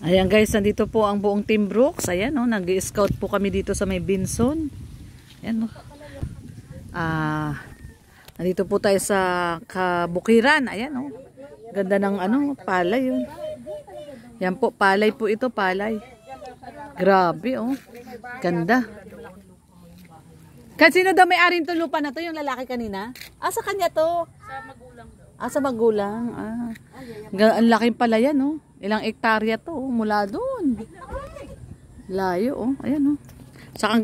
Ayan guys, nandito po ang buong Team Brooks. Ayan o, nag-scout po kami dito sa may Binson. Ayan o. Nandito po tayo sa Kabukiran. Ayan o. Ganda ng palay yun. Yan po, palay po ito, palay. Grabe o. Ganda. Kasi sino daw may-ari nito lupa na to? Yung lalaki kanina? Sa kanya to? Sa magulang daw. Sa magulang. Ang laking palayan o. Ilang ektarya to, mula doon. Layo, oh. Ayan, oh. Saka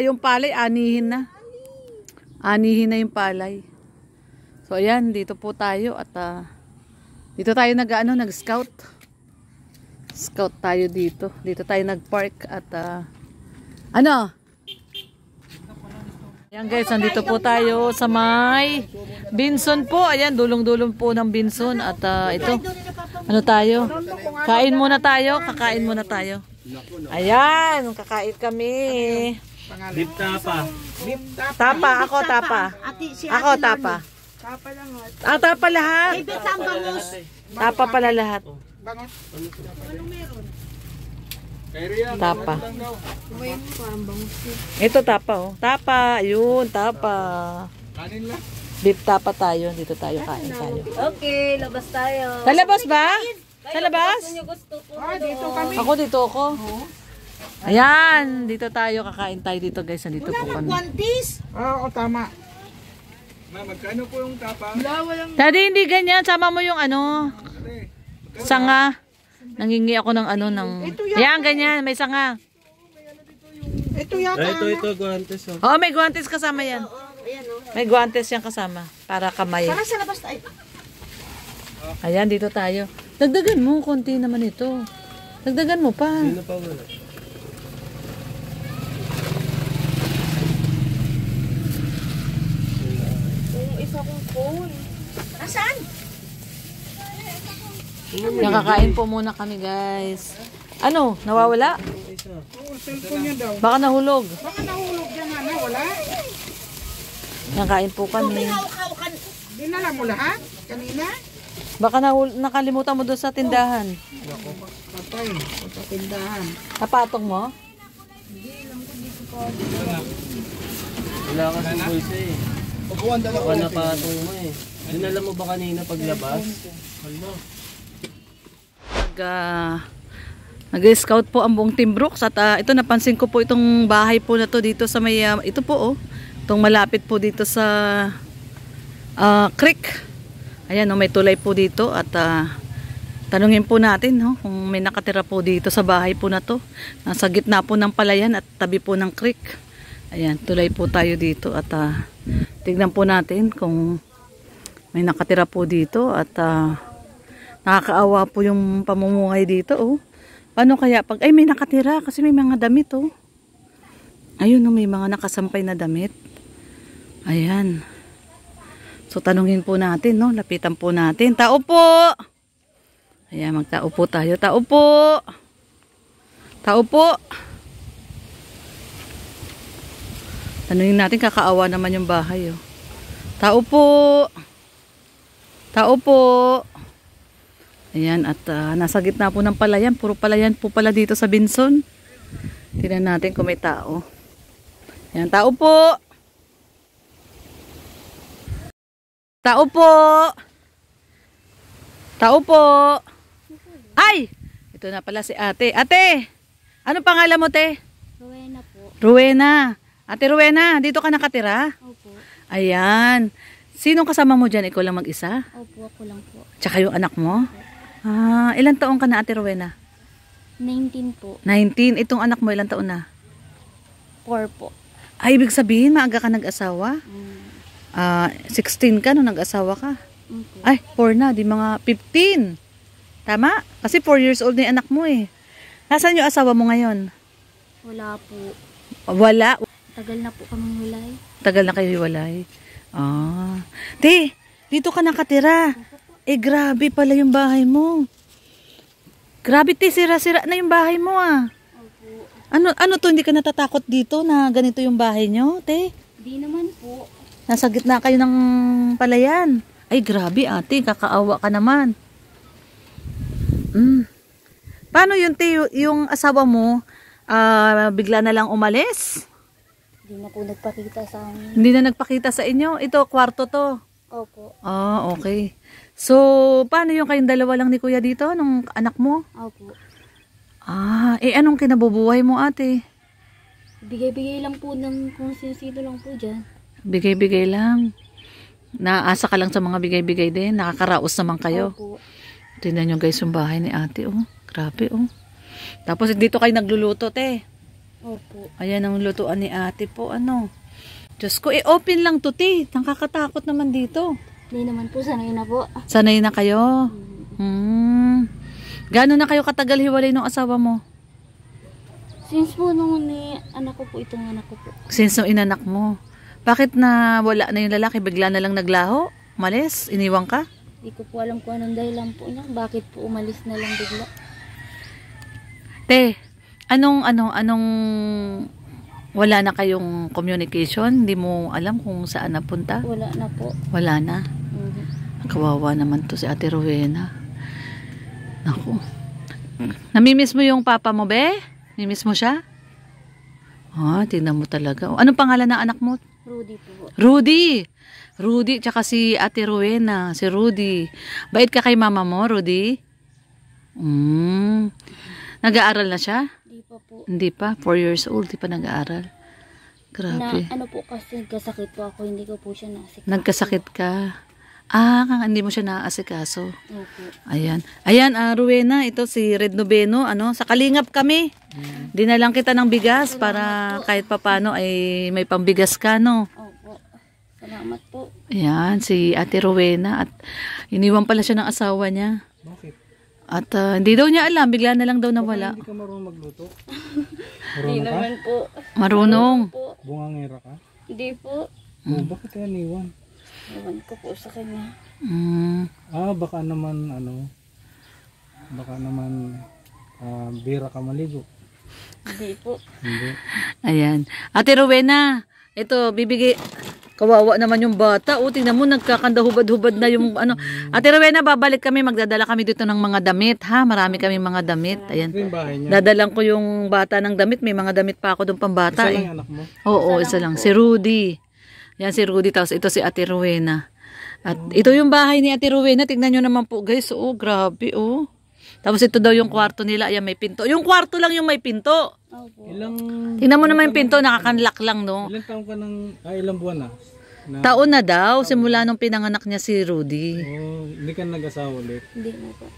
yung palay, anihin na. Anihin na yung palay. So, ayan, dito po tayo. At, dito tayo nag-scout. Scout tayo dito. Dito tayo nag-park. At, ayan guys, nandito po tayo sa may Binson po. Ayan, dulong-dulong po ng Binson. At, ito. Ano tayo? Kain muna tayo. Kakain muna tayo. Ayan, kakain kami. Beef tapa. Tapa, ako tapa. Ako tapa. Tapa lang. Tapa lahat. Tapa pala lahat. Tapa. Ito tapa oh. Tapa, yun, tapa. Kanin lang. Beef tapa tayo. Dito tayo kain tayo. Okay, labas tayo. Sa labas ba? Sa labas? Dito kami. Ako dito ako. Ayan, dito tayo kakain tayo dito guys. Nandito po kami. Guantis? Oo, tama. Magkano po yung tapa? Daddy, hindi ganyan. Sama mo yung sanga. Nangingi ako ng Ayan, ganyan. May sanga. Ito yata. Ito, guantes. Oo, may guantes kasama yan. May guantes yan kasama. Para kamay. Para sa labas tayo. Ayan, dito tayo. Dagdagan mo. Konti naman ito. Dagdagan mo pa. Sino pa wala? Yung isa kong phone. Nasaan? Nakakain po muna kami guys. Nawawala? Cellphone niya daw. Baka nahulog. Baka nahulog yan wala? Nakakain po kami. Dinala mo lahat? Kanina? Baka nakalimutan mo doon sa tindahan. Patay. Sa tindahan. Napatong mo? Wala ka sa bulsa eh. Baka napatong mo eh. Dinala mo ba kanina paglabas? Nag-scout po ang buong Team Brooks. At ito napansin ko po itong bahay po na to dito sa may, ito po itong malapit po dito sa creek. Ayan may tulay po dito. At tanungin po natin kung may nakatira po dito sa bahay po na to. Nasa gitna po ng palayan at tabi po ng creek. Ayan, tulay po tayo dito. At tignan po natin kung may nakatira po dito. At nakakaawa po yung pamumuhay dito. Paano kaya pag may nakatira kasi may mga damit ayun may mga nakasampay na damit. Ayan. So tanungin po natin lapitan po natin. Tao po. Ayan, magtao po tayo. Tao po. Tao po. Tanungin natin, kakaawa naman yung bahay Tao po. Tao po. Ayan, at nasa gitna po ng palayan. Puro palayan po pala dito sa Binson. Tignan natin kung may tao. Ayan, tao po. Tao po. Tao po. Ay! Ito na pala si ate. Ate! Ano pangalan mo, te? Rowena po. Rowena. Ate Rowena, dito ka nakatira? Opo. Ayan. Sinong kasama mo dyan? Ikaw lang mag-isa? Opo, ako lang po. Tsaka yung anak mo? Ilang taon ka na, Ate Rowena? 19 po. 19. Itong anak mo, ilang taon na? 4 po. Ibig sabihin, maaga ka nag-asawa? 16 ka nung nag-asawa ka? Opo. Ay, 4 na. Di mga 15. Tama? Kasi 4 years old na yung anak mo Nasaan yung asawa mo ngayon? Wala po. Wala? Tagal na po kami hulay. Tagal na kayo hiwalay? Te, dito ka nakatira. Grabe pala yung bahay mo. Grabe, te, sira-sira na yung bahay mo Opo. Ano to, hindi ka natatakot dito na ganito yung bahay nyo, te? Di naman po. Nasa gitna kayo ng palayan. Ay, grabe ate, kakaawa ka naman. Paano yun, te, yung asawa mo, bigla na lang umalis? Hindi na po nagpakita sa amin. Hindi na nagpakita sa inyo? Ito, kwarto to. Opo. Ah, okay. So, paano yung kayong dalawa lang ni kuya dito, nung anak mo? Opo. Anong kinabubuhay mo, ate? Bigay-bigay lang po ng kung sino lang po dyan. Bigay-bigay lang. Naasa ka lang sa mga bigay-bigay din. Nakakaraos naman kayo. Opo. Tingnan nyo guys yung bahay ni ate, oh. Grabe, oh. Tapos dito kayo nagluluto, te. Opo. Ayan ang lutuan ni ate po, ano. Diyos ko, open lang to, te. Nakakatakot naman dito. Hindi naman po, sanay na po. Sanay na kayo? Gano'n na kayo katagal hiwalay ng asawa mo? Since po nung anak ko po, itong anak ko po. Since nung inanak mo. Bakit na wala na yung lalaki? Bigla na lang naglaho? Malis? Iniwang ka? Hindi ko po alam kung anong dahilan po niya. Bakit po umalis na lang bigla. Te, anong wala na kayong communication? Hindi mo alam kung saan napunta? Wala na po. Wala na. Kawawa naman to si Ate Rowena. Naku. Namimiss mo yung papa mo, be? Namimiss mo siya? Tingnan mo talaga. Anong pangalan ng anak mo? Rudy po. Rudy! Rudy, tsaka si Ate Rowena. Si Rudy. Bait ka kay mama mo, Rudy? Nag-aaral na siya? Hindi pa po. Hindi pa. 4 years old, di pa nag-aaral. Grabe. Ano po kasi, kasakit po ako. Hindi ko po siya nasik. Nagkasakit ka. Hindi mo siya naaasikaso. Opo. Ayan. Ayan, Rowena, ito si Red Noveno, sa Kalingap kami. Dinalang kita ng bigas para kahit papano ay may pambigas ka, no? Opo. Salamat po. Ayan, si Ate Rowena at iniwan pala siya ng asawa niya. Bakit? At hindi daw niya alam, bigla na lang daw nawala. Hindi ka marunong magluto? Hindi Marunong ka? naman po. Marunong. Po. Bungangera ka? Hindi po. Bakit kaya niwan? Ewan ko po sa kanya. Baka naman bira ka maligo. Hindi po. Hindi. Ayan. Ate Rowena, ito, bibigay. Kawawa naman yung bata. Tingnan mo, nagkakanda hubad-hubad na yung Ate Rowena, babalik kami. Magdadala kami dito ng mga damit, ha? Marami kami mga damit. Ayan. Ito yung bahay niya. Dadalang ko yung bata ng damit. May mga damit pa ako doon pambata. Isa lang yung anak mo? Oo, isa lang. Si Rudy. Yan si Rudy. Tapos ito si Ate Rowena. At ito yung bahay ni Ate Rowena. Tingnan nyo naman po, guys. Grabe, Tapos ito daw yung kwarto nila. Ayan, may pinto. Yung kwarto lang yung may pinto. Opo. Tingnan mo naman yung pinto. Nakakanlak lang, no? Ilang taon ka ilang buwan na? Taon na daw. Simula nung pinanganak niya si Rudy. Hindi ka nag-asawa ulit. Hindi na po.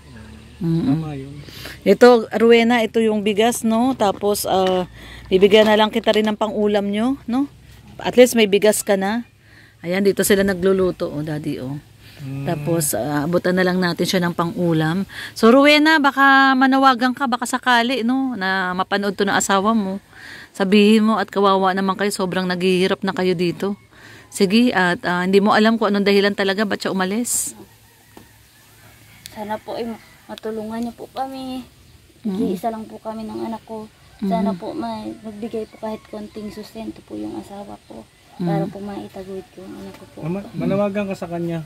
Tama yun. Ito, Rowena, ito yung bigas, no? Tapos, bibigyan na lang kita rin ng pang-ulam nyo, no? At least may bigas ka na. Ayan, dito sila nagluluto, daddy, Tapos, abutan na lang natin siya ng pang-ulam. So, Rowena, baka manawagan ka, baka sakali, no? Na mapanood to ng asawa mo. Sabihin mo, at kawawa naman kayo, sobrang naghihirap na kayo dito. Sige, at hindi mo alam kung anong dahilan talaga, ba't siya umalis? Sana po ay matulungan niyo po kami. Isa lang po kami ng anak ko. Sana po magbigay po kahit konting sustento po yung asawa ko. Para po maitaguyod ko yung anak ko po. Manawagan ka sa kanya.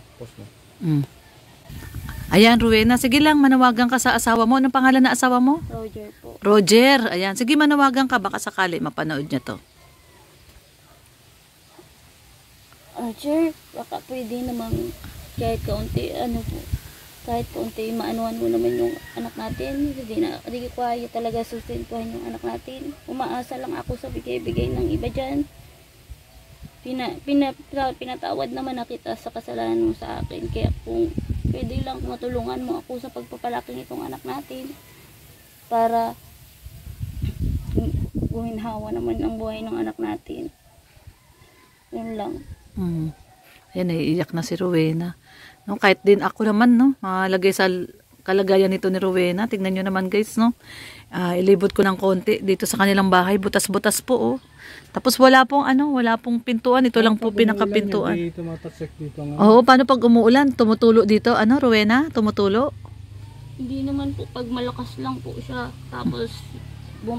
Ayan, Rowena, sige lang, manawagan ka sa asawa mo. Anong pangalan na asawa mo? Roger po. Roger. Ayan, sige, manawagan ka, baka sakali mapanood niya to. Roger, baka pwede naman kahit kaunti, kahit kaunti maanuhan mo naman yung anak natin. Hindi ko kaya talaga sustentuhan yung anak natin. Umaasa lang ako sa bigay-bigay ng iba dyan. Pinatawad naman na kita sa kasalanan mo sa akin. Kaya kung pwede lang matulungan mo ako sa pagpapalaki nitong anak natin para guminhawa naman ang buhay ng anak natin. Yun lang. Ayan, naiiyak na si Rowena. No, kahit din ako naman, no, malagay sa kalagayan nito ni Rowena. Tingnan nyo naman, guys, no. Ilibot ko ng konti dito sa kanilang bahay. Butas-butas po, Tapos wala pong pintuan. Ito lang po pinakapintuan. Oo, paano pag umuulan? Tumutulo dito, Rowena? Tumutulo? Hindi naman po, pag malakas lang po siya. Tapos,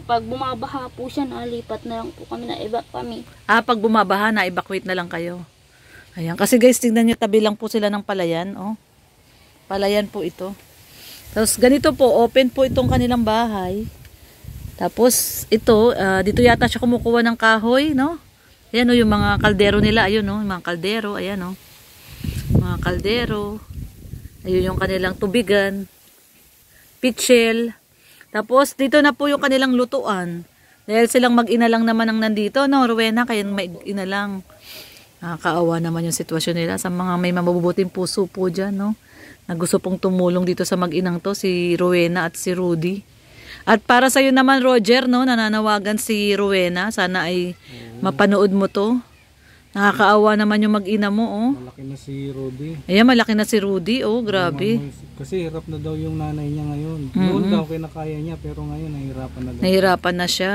pag bumabaha po siya, nalipat na lang po kami, na-evac kami. Pag bumabaha, na-evacuate na lang kayo. Ayan, kasi guys, tingnan nyo, tabi lang po sila ng palayan, Palayan po ito. Tapos ganito po, open po itong kanilang bahay. Tapos ito, dito yata siya kumukuha ng kahoy, no? Ayan o, yung mga kaldero nila, ayun o, mga kaldero, ayan o. Mga kaldero. Ayun yung kanilang tubigan. Pitchel. Tapos dito na po yung kanilang lutuan. Dahil silang mag-ina lang naman ang nandito, no, Rowena, kaya mag-ina lang. Kaawa naman yung sitwasyon nila sa mga may mabubuting puso po dyan, no? Na gusto pong tumulong dito sa mag-inang to, si Rowena at si Rudy. At para sa'yo naman, Roger, no, nananawagan si Rowena, sana ay mapanood mo to. Nakakaawa naman yung mag-ina mo, oh. Malaki na si Rudy. Ayan, malaki na si Rudy, oh, grabe. Kasi hirap na daw yung nanay niya ngayon. Noon daw kinakaya niya, pero ngayon nahihirapan na daw. Nahihirapan na siya.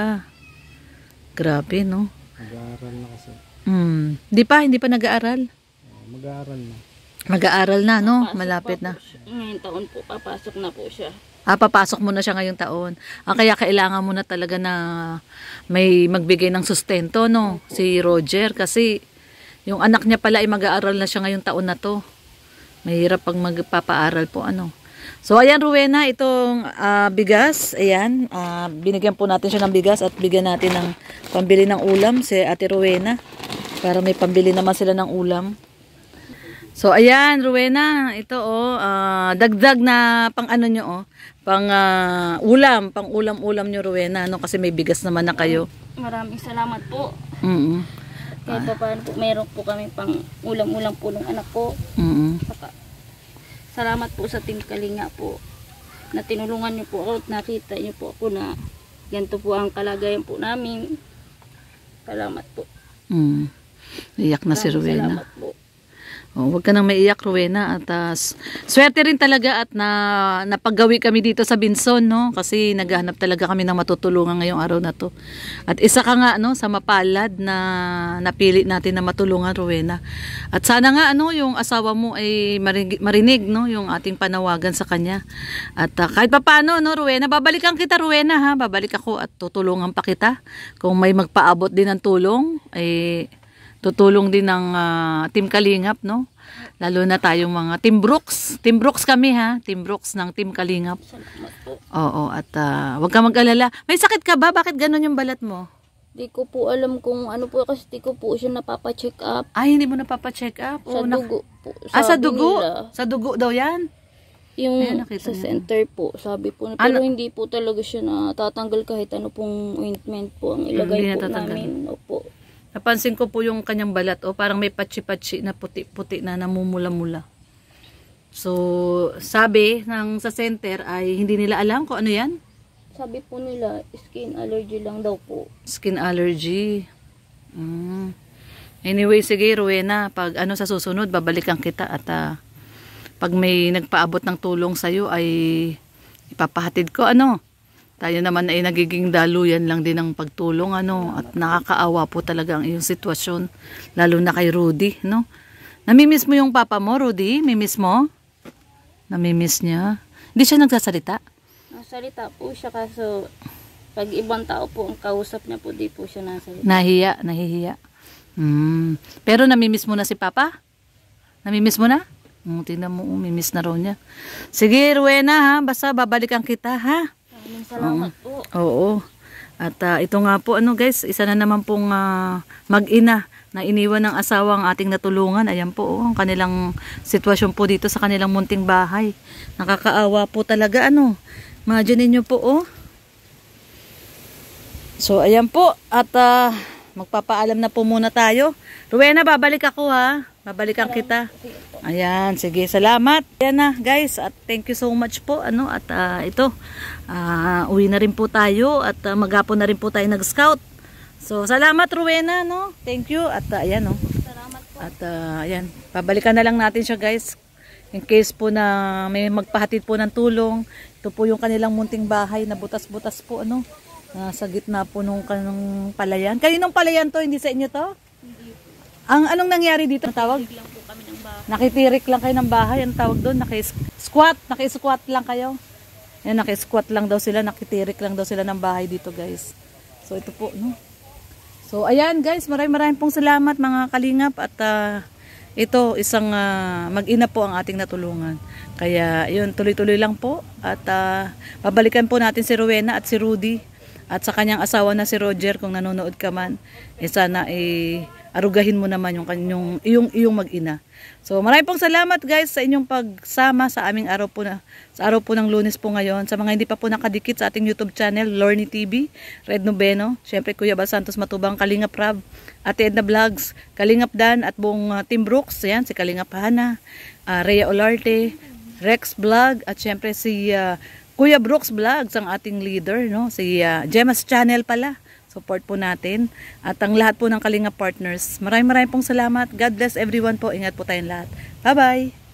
Grabe, no? Mag-aaral na kasi. Hindi pa nag-aaral. Mag-aaral na. Mag-aaral na, no? Malapit na. Ngayong taon po, papasok na po siya. Papasok mo na siya ngayong taon. Kaya kailangan mo na talaga na may magbigay ng sustento, no? Si Roger, kasi yung anak niya pala ay mag-aaral na siya ngayong taon na to. Mahirap pag magpapaaral po, ano. So, ayan, Rowena, itong bigas, ayan, binigyan po natin siya ng bigas at bigyan natin ng pambili ng ulam, si Ate Rowena, para may pambili naman sila ng ulam. So, ayan, Rowena, ito, dagdag na pang ano nyo, pang ulam nyo, Rowena, no? Kasi may bigas naman na kayo. Maraming salamat po. Kahit pa paano po, meron po kami pang ulam-ulam po ng anak ko. Saka, salamat po sa Team Kalinga po, na tinulungan nyo po ako at nakita nyo po ako na ganito po ang kalagayan po namin. Salamat po. Iyak na si Rowena. Salamat po. Huwag ka nang maiyak, Rowena. At swerte rin talaga at napaggawi kami dito sa Binson, no? Kasi naghahanap talaga kami ng matutulungan ngayong araw na to. At isa ka nga, no, sa mapalad na napili natin na matulungan, Rowena. At sana nga, ano, yung asawa mo ay marinig, no, yung ating panawagan sa kanya. At kahit pa paano, no, Rowena, babalikan kita, Rowena, ha? Babalik ako at tutulungan pa kita. Kung may magpaabot din ng tulong, ay tutulong din ng Team Kalingap, no? Lalo na tayong mga Team Brooks. Team Brooks kami, ha? Team Brooks ng Team Kalingap. Oo, at huwag ka mag-alala. May sakit ka ba? Bakit ganun yung balat mo? Di ko po alam kung ano po, kasi di ko po siya napapacheck up. Ay, hindi mo napapacheck up? Sa dugo po. Sa dugo? Nila, Sa dugo daw yan? yung sa center po, sabi po. Pero hindi po talaga siya natatanggal kahit ano pong ointment po ang ilagay po namin. Opo. Napansin ko po yung kanyang balat, parang may patsi-patsi na puti-puti na namumula-mula. So, sabi ng sa center ay hindi nila alam kung ano yan? Sabi po nila, skin allergy lang daw po. Skin allergy. Anyway, sige, Rowena, pag ano sa susunod, babalikan kita at pag may nagpaabot ng tulong sa'yo ay ipapahatid ko, ano? Tayo naman ay nagiging daluyan lang din ng pagtulong, ano, at nakakaawa po talaga ang iyong sitwasyon, lalo na kay Rudy, no? Namimiss mo yung papa mo, Rudy? Mimiss mo? Namimiss niya? Hindi siya nagsasalita? Nasalita po siya, kaso pag ibang tao po ang kausap niya po, di po siya nasalita. Nahihiya. Pero namimiss mo na si papa? Namimiss mo na? Tingnan mo, mimiss na raw niya. Sige, Rowena, ha? Basta babalikan kita, ha? Salamat po. Oo. At ito nga po, ano guys, isa na naman pong mag-ina na iniwan ng asawa ang ating natulungan. Ayan po, ang kanilang sitwasyon po dito sa kanilang munting bahay. Nakakaawa po talaga, ano. Imagine niyo po, So, ayan po. At magpapaalam na po muna tayo. Rowena, babalik ako, ha? Babalikan kita. Ayan, sige, salamat. Ayan na, guys, at thank you so much po, ano, at ito, uwi na rin po tayo, at maghapon na rin po tayo nag-scout. So, salamat, Rowena, no? Thank you, at ayan, no? Salamat po. At ayan, pabalikan na lang natin siya, guys, in case po na may magpahatid po ng tulong. Ito po yung kanilang munting bahay na butas-butas po, ano, sa gitna po nung kanong palayan. Kaninong palayan to? Hindi sa inyo to? Anong nangyari dito? Ang tawag? Nakitirik lang kayo ng bahay. Ang tawag doon? Nakisquat lang kayo. Ayan, nakisquat lang daw sila. Nakitirik lang daw sila ng bahay dito, guys. So, ito po, no? So, ayan, guys. Maraming pong salamat, mga kalingap. At ito, isang mag-ina po ang ating natulungan. Kaya yun, tuloy-tuloy lang po. At babalikan po natin si Rowena at si Rudy. At sa kanyang asawa na si Roger, kung nanonood ka man, sana arugahin mo naman iyong mag-ina. So maraming pong salamat guys sa inyong pagsama sa aming araw po ng Lunes po ngayon. Sa mga hindi pa po nakadikit sa ating YouTube channel, Lorny TV, Red Noveno, syempre Kuya Bal Santos Matubang, Kalingap Rab, Ate Edna Vlogs, Kalingap Dan at buong Team Brooks, yan, si Kalingap Hana, Rhea Olarte, Rex Vlog, at syempre si Kuya Brooks Vlogs, ang ating leader, no? Si Gemma's Channel pala. Support po natin. At ang lahat po ng Kalinga Partners. Maraming pong salamat. God bless everyone po. Ingat po tayong lahat. Bye-bye!